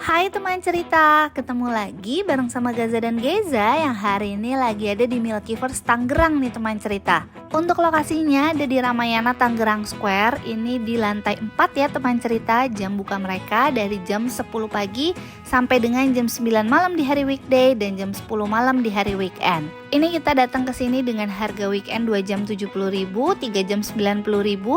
Hai teman cerita, ketemu lagi bareng sama Gaza dan Geza yang hari ini lagi ada di Milkyverse Tangerang nih teman cerita. Untuk lokasinya ada di Ramayana Tangerang Square, ini di lantai 4 ya teman cerita. Jam buka mereka dari jam 10 pagi sampai dengan jam 9 malam di hari weekday dan jam 10 malam di hari weekend. Ini kita datang ke sini dengan harga weekend 2 jam 70.000, 3 jam 90.000,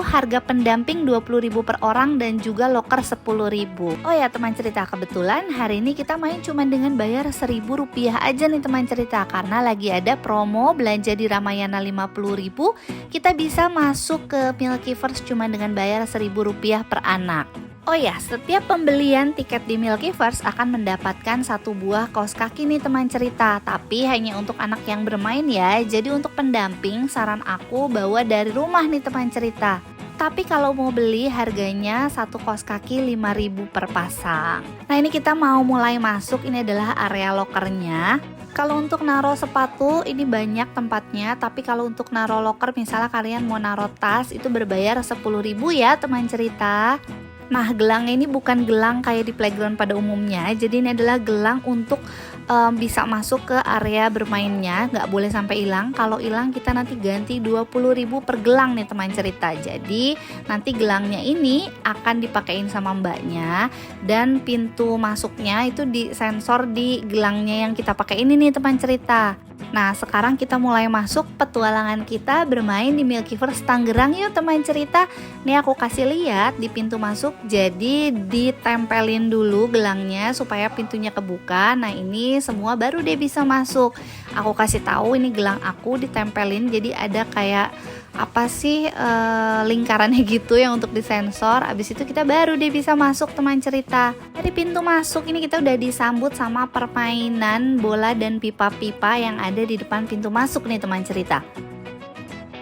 harga pendamping 20.000 per orang dan juga loker 10.000. Oh ya teman cerita, kebetulan hari ini kita main cuma dengan bayar Rp1.000 aja nih teman cerita, karena lagi ada promo belanja di Ramayana 50.000, kita bisa masuk ke Milkyverse cuma dengan bayar Rp1.000 per anak. Oh ya, setiap pembelian tiket di Milkyverse akan mendapatkan 1 buah kaos kaki nih teman cerita. Tapi hanya untuk anak yang bermain ya. Jadi untuk pendamping saran aku bawa dari rumah nih teman cerita. Tapi kalau mau beli harganya 1 kaos kaki 5.000 per pasang. Nah ini kita mau mulai masuk, ini adalah area lokernya. Kalau untuk naruh sepatu ini banyak tempatnya, tapi kalau untuk naruh loker misalnya kalian mau naruh tas itu berbayar 10.000 ya teman cerita. Nah gelangnya ini bukan gelang kayak di playground pada umumnya, jadi ini adalah gelang untuk bisa masuk ke area bermainnya, nggak boleh sampai hilang. Kalau hilang kita nanti ganti 20.000 per gelang nih teman cerita. Jadi nanti gelangnya ini akan dipakein sama mbaknya dan pintu masuknya itu disensor di gelangnya yang kita pakai ini nih teman cerita. Nah sekarang kita mulai masuk petualangan kita bermain di Milkyverse Tangerang yuk teman cerita. Nih aku kasih lihat di pintu masuk, jadi ditempelin dulu gelangnya supaya pintunya kebuka. Nah ini semua baru dia bisa masuk. Aku kasih tahu ini gelang aku ditempelin, jadi ada kayak apa sih lingkarannya gitu yang untuk disensor. Abis itu kita baru dia bisa masuk teman cerita. Dari pintu masuk ini kita udah disambut sama permainan bola dan pipa-pipa yang ada di depan pintu masuk nih teman cerita.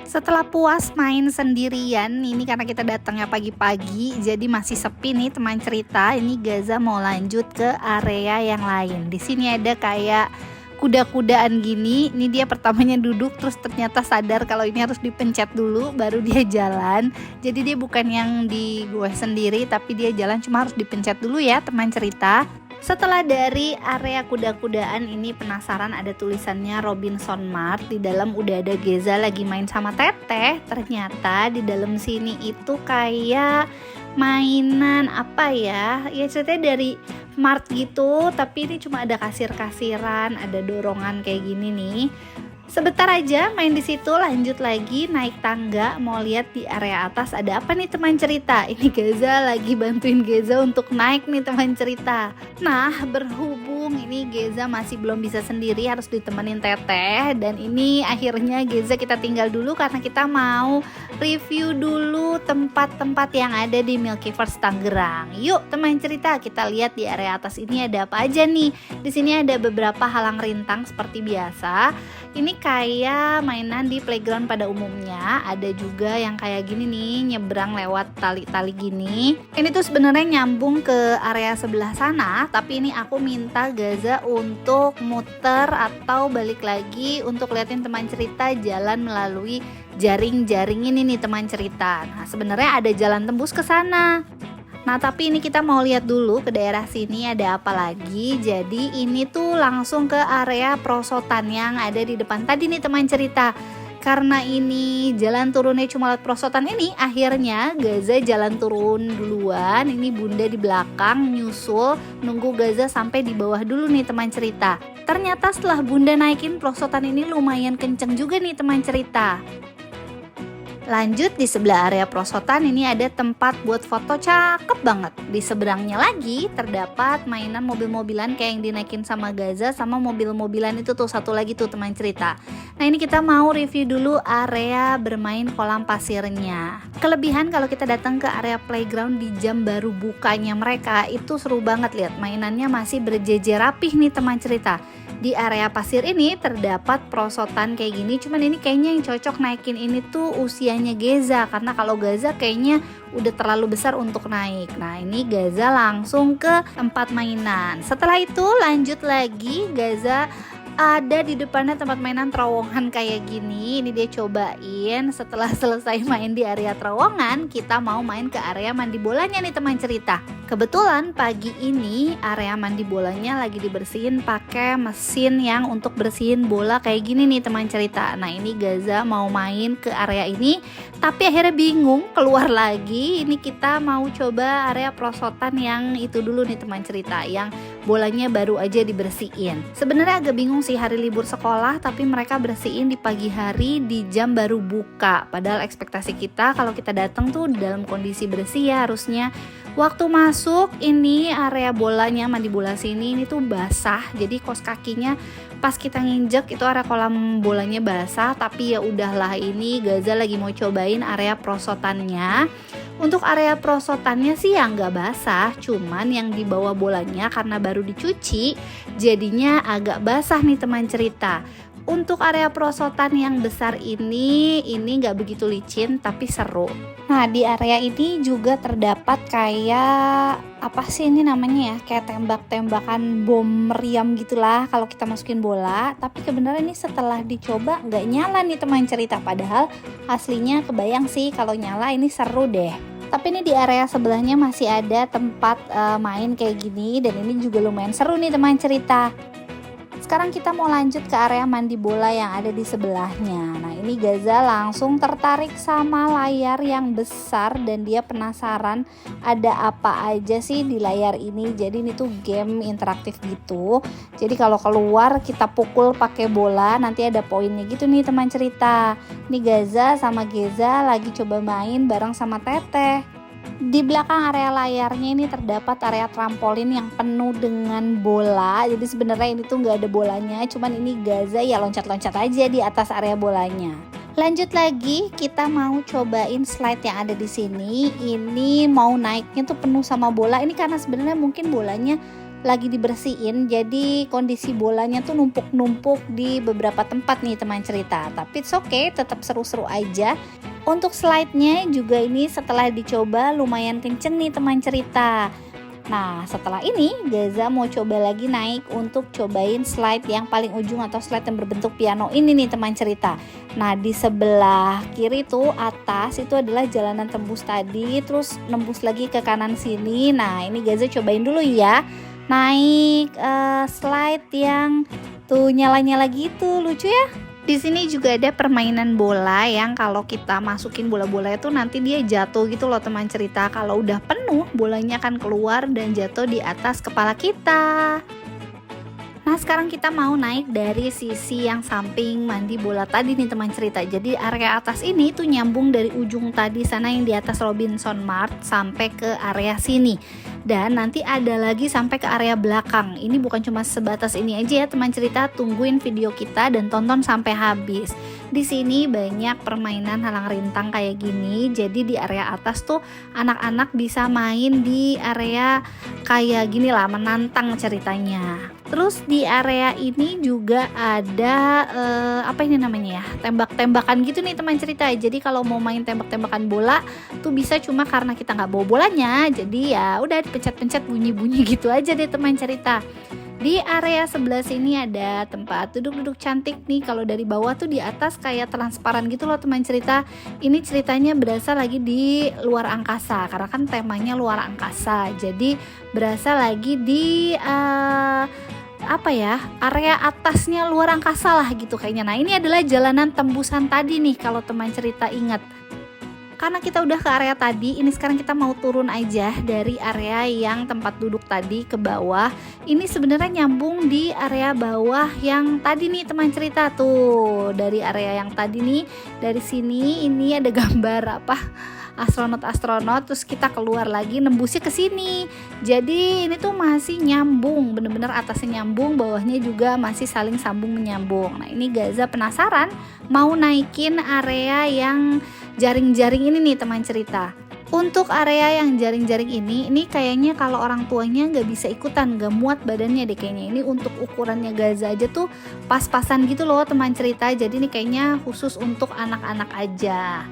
Setelah puas main sendirian, ini karena kita datangnya pagi-pagi jadi masih sepi nih teman cerita. Ini Gaza mau lanjut ke area yang lain. Di sini ada kayak kuda-kudaan gini. Ini dia pertamanya duduk terus ternyata sadar kalau ini harus dipencet dulu baru dia jalan. Jadi dia bukan yang di gue sendiri tapi dia jalan cuma harus dipencet dulu ya teman cerita. Setelah dari area kuda-kudaan ini penasaran ada tulisannya Robinson Mart. Di dalam udah ada Geza lagi main sama Teteh. Ternyata di dalam sini itu kayak mainan apa ya? Ya ceritanya dari Mart gitu, tapi ini cuma ada kasir-kasiran, ada dorongan kayak gini nih. Sebentar aja main di situ, lanjut lagi naik tangga, mau lihat di area atas ada apa nih teman cerita. Ini Geza lagi bantuin Geza untuk naik nih teman cerita. Nah berhubung ini Geza masih belum bisa sendiri, harus ditemenin Teteh. Dan ini akhirnya Geza kita tinggal dulu karena kita mau review dulu tempat-tempat yang ada di Milkyverse Tangerang. Yuk teman cerita, kita lihat di area atas ini ada apa aja nih. Di sini ada beberapa halang rintang seperti biasa. Ini kayak mainan di playground pada umumnya. Ada juga yang kayak gini nih, nyebrang lewat tali-tali gini. Ini tuh sebenarnya nyambung ke area sebelah sana, tapi ini aku minta Gaza untuk muter atau balik lagi untuk liatin teman cerita jalan melalui jaring-jaring ini nih teman cerita. Nah sebenarnya ada jalan tembus ke sana. Nah tapi ini kita mau lihat dulu ke daerah sini ada apa lagi. Jadi ini tuh langsung ke area perosotan yang ada di depan tadi nih teman cerita. Karena ini jalan turunnya cuma lewat perosotan ini, akhirnya Gaza jalan turun duluan. Ini Bunda di belakang nyusul, nunggu Gaza sampai di bawah dulu nih teman cerita. Ternyata setelah Bunda naikin perosotan ini lumayan kenceng juga nih teman cerita. Lanjut di sebelah area perosotan ini ada tempat buat foto cakep banget. Di seberangnya lagi terdapat mainan mobil-mobilan kayak yang dinaikin sama Gaza, sama mobil-mobilan itu tuh satu lagi tuh teman cerita. Nah ini kita mau review dulu area bermain kolam pasirnya. Kelebihan kalau kita datang ke area playground di jam baru bukanya mereka itu seru banget, lihat mainannya masih berjejer rapih nih teman cerita. Di area pasir ini terdapat perosotan kayak gini, cuman ini kayaknya yang cocok naikin ini tuh usianya Geza, karena kalau Gaza kayaknya udah terlalu besar untuk naik. Nah ini Gaza langsung ke tempat mainan. Setelah itu lanjut lagi Gaza Ada di depannya tempat mainan terowongan kayak gini. Ini dia cobain. Setelah selesai main di area terowongan, kita mau main ke area mandi bolanya nih teman cerita. Kebetulan pagi ini area mandi bolanya lagi dibersihin pakai mesin yang untuk bersihin bola kayak gini nih teman cerita. Nah ini Gaza mau main ke area ini, tapi akhirnya bingung keluar lagi. Ini kita mau coba area perosotan yang itu dulu nih teman cerita, yang bolanya baru aja dibersihin. Sebenarnya agak bingung sih hari libur sekolah, tapi mereka bersihin di pagi hari di jam baru buka. Padahal ekspektasi kita kalau kita datang tuh dalam kondisi bersih ya harusnya. Waktu masuk ini area bolanya mandi bola sini ini tuh basah. Jadi kos kakinya pas kita nginjek itu area kolam bolanya basah, tapi ya udahlah, ini Gaza lagi mau cobain area perosotannya. Untuk area perosotannya sih ya nggak basah, cuman yang di bawah bolanya karena baru dicuci jadinya agak basah nih teman cerita. Untuk area perosotan yang besar ini nggak begitu licin tapi seru. Nah di area ini juga terdapat kayak apa sih ini namanya ya, kayak tembak-tembakan bom meriam gitulah kalau kita masukin bola. Tapi kebenaran ini setelah dicoba nggak nyala nih teman cerita, padahal aslinya kebayang sih kalau nyala. Ini seru deh. Tapi ini di area sebelahnya masih ada tempat main kayak gini, dan ini juga lumayan seru nih teman cerita. Sekarang kita mau lanjut ke area mandi bola yang ada di sebelahnya. Nah ini Gaza langsung tertarik sama layar yang besar dan dia penasaran ada apa aja sih di layar ini. Jadi ini tuh game interaktif gitu. Jadi kalau keluar kita pukul pakai bola nanti ada poinnya gitu nih teman cerita. Ini Gaza sama Geza lagi coba main bareng sama Teteh. Di belakang area layarnya ini terdapat area trampolin yang penuh dengan bola. Jadi sebenarnya ini tuh nggak ada bolanya, cuman ini Gaza ya loncat-loncat aja di atas area bolanya. Lanjut lagi, kita mau cobain slide yang ada di sini. Ini mau naiknya tuh penuh sama bola. Ini karena sebenarnya mungkin bolanya lagi dibersihin, jadi kondisi bolanya tuh numpuk-numpuk di beberapa tempat nih teman cerita. Tapi it's okay, tetap seru-seru aja. Untuk slide-nya juga ini setelah dicoba lumayan kenceng nih teman cerita. Nah setelah ini Gaza mau coba lagi naik untuk cobain slide yang paling ujung atau slide yang berbentuk piano ini nih teman cerita. Nah di sebelah kiri tuh atas itu adalah jalanan tembus tadi, terus nembus lagi ke kanan sini. Nah ini Gaza cobain dulu ya, naik slide yang tuh nyala-nyala gitu, lucu ya. Di sini juga ada permainan bola yang kalau kita masukin bola-bola itu nanti dia jatuh gitu loh teman cerita. Kalau udah penuh bolanya akan keluar dan jatuh di atas kepala kita. Nah sekarang kita mau naik dari sisi yang samping mandi bola tadi nih teman cerita. Jadi area atas ini tuh nyambung dari ujung tadi sana yang di atas Robinson Mart sampai ke area sini. Dan nanti ada lagi sampai ke area belakang. Ini bukan cuma sebatas ini aja ya teman cerita. Tungguin video kita dan tonton sampai habis. Di sini banyak permainan halang rintang kayak gini. Jadi di area atas tuh anak-anak bisa main di area kayak gini lah, menantang ceritanya. Terus di area ini juga ada apa ini namanya ya, tembak-tembakan gitu nih teman cerita. Jadi kalau mau main tembak-tembakan bola tuh bisa, cuma karena kita nggak bawa bolanya, jadi ya udah dipencet-pencet bunyi-bunyi gitu aja deh teman cerita. Di area sebelah sini ada tempat duduk-duduk cantik nih. Kalau dari bawah tuh di atas kayak transparan gitu loh teman cerita. Ini ceritanya berasa lagi di luar angkasa, karena kan temanya luar angkasa. Jadi berasa lagi di apa ya, area atasnya luar angkasa lah gitu kayaknya. Nah ini adalah jalanan tembusan tadi nih kalau teman cerita ingat. Karena kita udah ke area tadi, ini sekarang kita mau turun aja dari area yang tempat duduk tadi ke bawah. Ini sebenarnya nyambung di area bawah yang tadi nih teman cerita tuh. Dari area yang tadi nih, dari sini ini ada gambar apa? Astronot, terus kita keluar lagi nembusnya ke sini. Jadi ini tuh masih nyambung, bener-bener atasnya nyambung, bawahnya juga masih saling sambung menyambung. Nah ini Gaza penasaran mau naikin area yang jaring-jaring ini nih teman cerita. Untuk area yang jaring-jaring ini kayaknya kalau orang tuanya nggak bisa ikutan, nggak muat badannya deh kayaknya. Ini untuk ukurannya Gaza aja tuh pas-pasan gitu loh teman cerita. Jadi ini kayaknya khusus untuk anak-anak aja.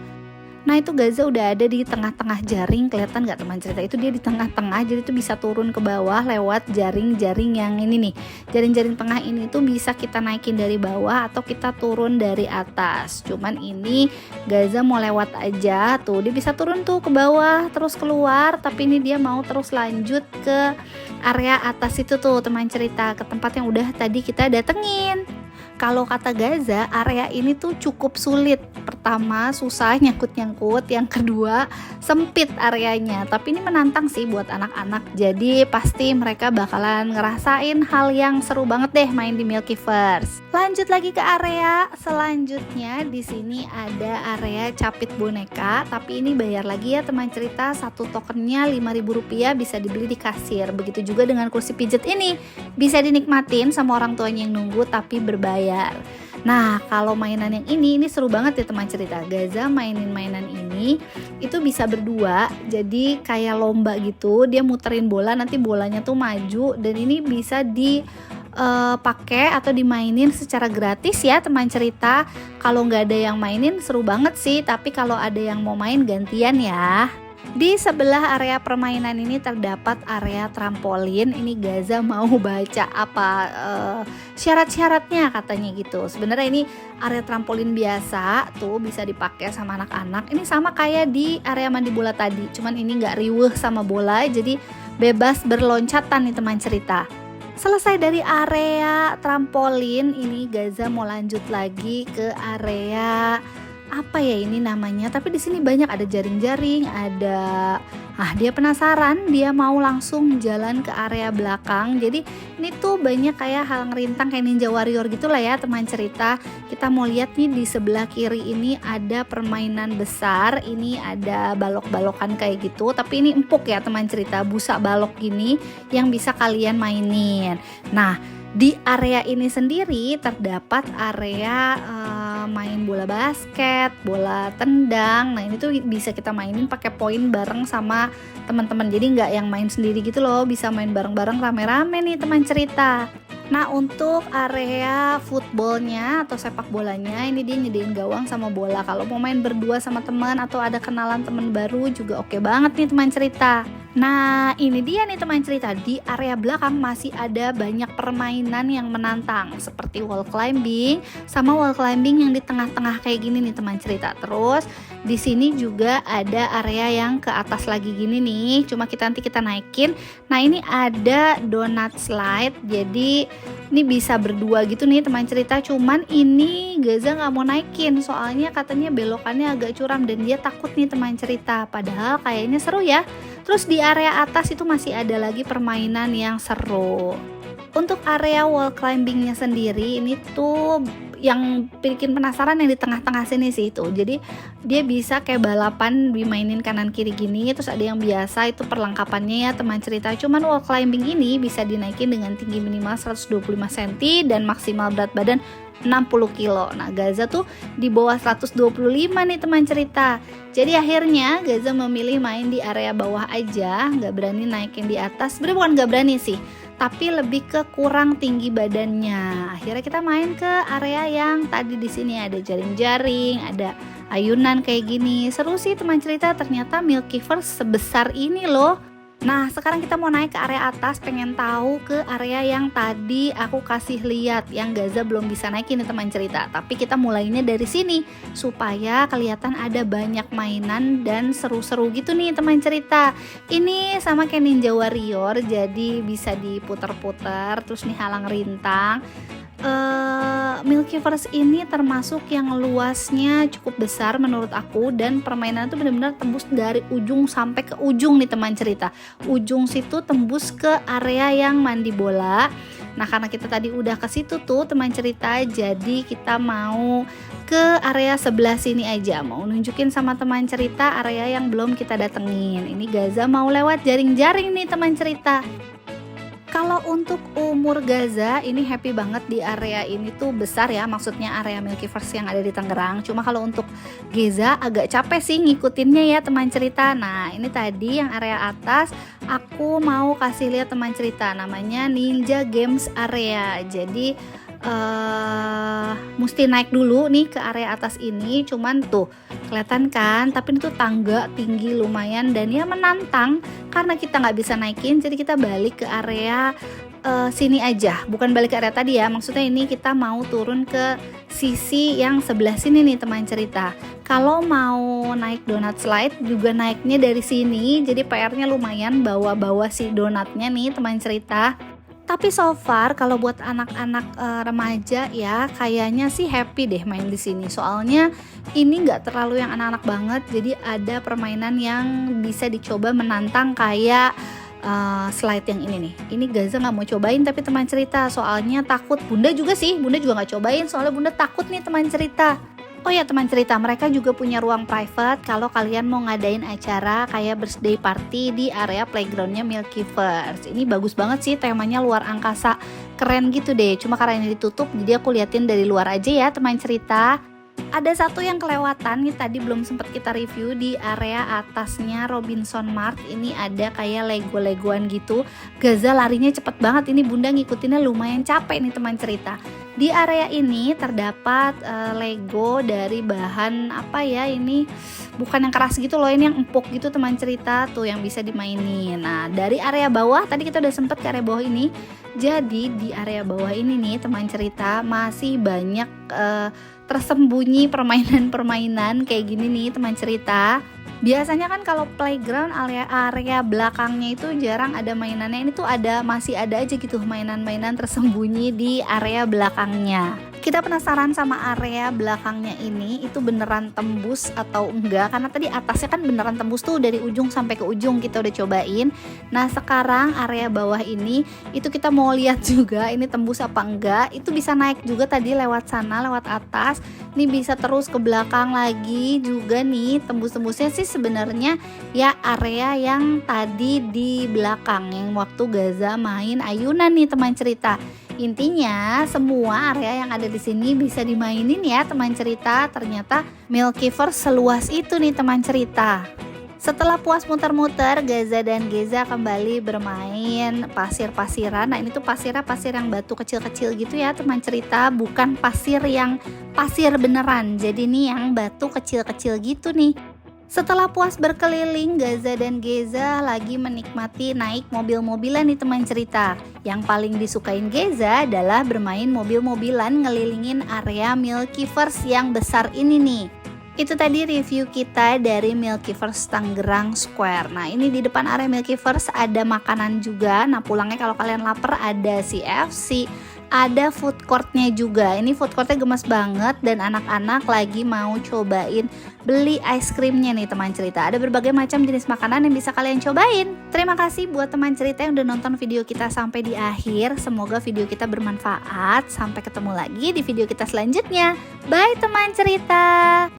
Nah itu Gaza udah ada di tengah-tengah jaring, kelihatan nggak teman cerita? Itu dia di tengah-tengah, jadi tuh bisa turun ke bawah lewat jaring-jaring yang ini nih. Jaring-jaring tengah ini tuh bisa kita naikin dari bawah atau kita turun dari atas. Cuman ini Gaza mau lewat aja, tuh dia bisa turun tuh ke bawah terus keluar, tapi ini dia mau terus lanjut ke area atas itu tuh teman cerita, ke tempat yang udah tadi kita datengin. Kalau kata Gaza, area ini tuh cukup sulit. Pertama, susah nyangkut-nyangkut. Yang kedua, sempit areanya. Tapi ini menantang sih buat anak-anak. Jadi pasti mereka bakalan ngerasain hal yang seru banget deh main di Milkyverse. Lanjut lagi ke area selanjutnya. Di sini ada area capit boneka. Tapi ini bayar lagi ya teman cerita. Satu tokennya Rp5.000 bisa dibeli di kasir. Begitu juga dengan kursi pijet ini. Bisa dinikmatin sama orang tuanya yang nunggu tapi berbayar. Nah kalau mainan yang ini seru banget ya teman cerita. Gaza mainin mainan ini itu bisa berdua, jadi kayak lomba gitu. Dia muterin bola, nanti bolanya tuh maju, dan ini bisa dipakai atau dimainin secara gratis ya teman cerita. Kalau nggak ada yang mainin seru banget sih, tapi kalau ada yang mau main gantian ya. Di sebelah area permainan ini terdapat area trampolin. Ini Gaza mau baca apa syarat-syaratnya katanya gitu. Sebenarnya ini area trampolin biasa tuh, bisa dipakai sama anak-anak. Ini sama kayak di area mandi bola tadi, cuman ini nggak riweh sama bola, jadi bebas berloncatan nih teman cerita. Selesai dari area trampolin, ini Gaza mau lanjut lagi ke area apa ya ini namanya, tapi di sini banyak ada jaring-jaring, ada dia penasaran, dia mau langsung jalan ke area belakang. Jadi ini tuh banyak kayak hal ngerintang kayak Ninja Warrior gitulah ya teman cerita. Kita mau lihat nih di sebelah kiri ini ada permainan besar, ini ada balok-balokan kayak gitu, tapi ini empuk ya teman cerita, busa balok gini yang bisa kalian mainin. Nah di area ini sendiri terdapat area main bola basket, bola tendang. Nah ini tuh bisa kita mainin pakai poin bareng sama teman-teman. Jadi nggak yang main sendiri gitu loh, bisa main bareng-bareng rame-rame nih teman cerita. Nah untuk area footballnya atau sepak bolanya, ini dia nyediain gawang sama bola. Kalau mau main berdua sama teman atau ada kenalan teman baru juga oke banget nih teman cerita. Nah ini dia nih teman cerita, di area belakang masih ada banyak permainan yang menantang seperti wall climbing sama wall climbing yang di tengah-tengah kayak gini nih teman cerita. Terus di sini juga ada area yang ke atas lagi gini nih, cuma nanti kita naikin. Nah ini ada donut slide, jadi ini bisa berdua gitu nih teman cerita. Cuman ini Gaza nggak mau naikin soalnya katanya belokannya agak curam dan dia takut nih teman cerita. Padahal kayaknya seru ya. Terus di area atas itu masih ada lagi permainan yang seru. Untuk area wall climbingnya sendiri ini tuh yang bikin penasaran yang di tengah-tengah sini sih itu. Jadi dia bisa kayak balapan dimainin kanan kiri gini. Terus ada yang biasa itu perlengkapannya ya teman cerita. Cuman wall climbing ini bisa dinaikin dengan tinggi minimal 125 cm dan maksimal berat badan 60 kilo. Nah Gaza tuh di bawah 125 nih teman cerita. Jadi akhirnya Gaza memilih main di area bawah aja, nggak berani naikin di atas. Sebenarnya bukan nggak berani sih, tapi lebih ke kurang tinggi badannya. Akhirnya kita main ke area yang tadi di sini ada jaring-jaring, ada ayunan kayak gini. Seru sih teman cerita, ternyata Milkyverse sebesar ini loh. Nah sekarang kita mau naik ke area atas, pengen tahu ke area yang tadi aku kasih lihat yang Gaza belum bisa naikin nih teman cerita. Tapi kita mulainya dari sini supaya kelihatan ada banyak mainan dan seru-seru gitu nih teman cerita. Ini sama kayak Ninja Warrior, jadi bisa diputer-puter, terus nih halang rintang. Milkyverse ini termasuk yang luasnya cukup besar menurut aku, dan permainan itu benar-benar tembus dari ujung sampai ke ujung nih teman cerita. Ujung situ tembus ke area yang mandi bola. Nah karena kita tadi udah ke situ tuh teman cerita, jadi kita mau ke area sebelah sini aja, mau nunjukin sama teman cerita area yang belum kita datengin. Ini Gaza mau lewat jaring-jaring nih teman cerita. Kalau untuk umur Gaza ini happy banget di area ini tuh besar ya, maksudnya area Milkyverse yang ada di Tangerang. Cuma kalau untuk Gaza agak capek sih ngikutinnya ya teman cerita. Nah ini tadi yang area atas aku mau kasih lihat teman cerita, namanya Ninja Games Area. Jadi mesti naik dulu nih ke area atas ini. Cuman tuh Kelihatan kan? Tapi itu tangga tinggi lumayan dan ya menantang. Karena kita nggak bisa naikin, jadi kita balik ke area sini aja. Bukan balik ke area tadi ya. Maksudnya ini kita mau turun ke sisi yang sebelah sini nih teman cerita. Kalau mau naik donat slide juga naiknya dari sini. Jadi PR-nya lumayan bawa-bawa si donatnya nih teman cerita. Tapi so far kalau buat anak-anak remaja ya kayaknya sih happy deh main di sini. Soalnya ini nggak terlalu yang anak-anak banget. Jadi ada permainan yang bisa dicoba menantang kayak slide yang ini nih. Ini Gaza nggak mau cobain tapi teman cerita. Soalnya takut. Bunda juga sih. Bunda juga nggak cobain. Soalnya Bunda takut nih teman cerita. Oh ya teman cerita, mereka juga punya ruang private kalau kalian mau ngadain acara kayak birthday party di area playgroundnya Milkyverse. Ini bagus banget sih, temanya luar angkasa, keren gitu deh. Cuma karena ini ditutup, jadi aku liatin dari luar aja ya teman cerita. Ada satu yang kelewatan nih, tadi belum sempat kita review. Di area atasnya Robinson Mart ini ada kayak Lego-legoan gitu. Gaza larinya cepet banget, ini Bunda ngikutinnya lumayan capek nih teman cerita. Di area ini terdapat Lego dari bahan apa ya, ini bukan yang keras gitu loh, ini yang empuk gitu teman cerita tuh yang bisa dimainin. Nah dari area bawah tadi kita udah sempet ke area bawah ini. Jadi di area bawah ini nih teman cerita masih banyak tersembunyi permainan-permainan kayak gini nih teman cerita. Biasanya kan kalau playground area belakangnya itu jarang ada mainannya. Ini tuh masih ada aja gitu mainan-mainan tersembunyi di area belakangnya. Kita penasaran sama area belakangnya ini itu beneran tembus atau enggak, karena tadi atasnya kan beneran tembus tuh dari ujung sampai ke ujung, kita udah cobain. Nah sekarang area bawah ini itu kita mau lihat juga ini tembus apa enggak. Itu bisa naik juga tadi lewat sana, lewat atas. Ini bisa terus ke belakang lagi juga nih. Tembus-tembusnya sih sebenarnya ya area yang tadi di belakang yang waktu Gaza main ayunan nih teman cerita. Intinya semua area yang ada di sini bisa dimainin ya teman cerita. Ternyata Milkyverse seluas itu nih teman cerita. Setelah puas muter-muter, Gaza dan Geza kembali bermain pasir-pasiran. Nah ini tuh pasir yang batu kecil-kecil gitu ya teman cerita. Bukan pasir yang pasir beneran. Jadi ini yang batu kecil-kecil gitu nih. Setelah puas berkeliling, Gaza dan Geza lagi menikmati naik mobil-mobilan nih teman cerita. Yang paling disukain Geza adalah bermain mobil-mobilan ngelilingin area Milkyverse yang besar ini nih. Itu tadi review kita dari Milkyverse Tangerang Square. Nah ini di depan area Milkyverse ada makanan juga. Nah pulangnya kalau kalian lapar ada CFC, ada food courtnya juga. Ini food courtnya gemes banget dan anak-anak lagi mau cobain beli ice creamnya nih teman cerita. Ada berbagai macam jenis makanan yang bisa kalian cobain. Terima kasih buat teman cerita yang udah nonton video kita sampai di akhir. Semoga video kita bermanfaat. Sampai ketemu lagi di video kita selanjutnya. Bye teman cerita.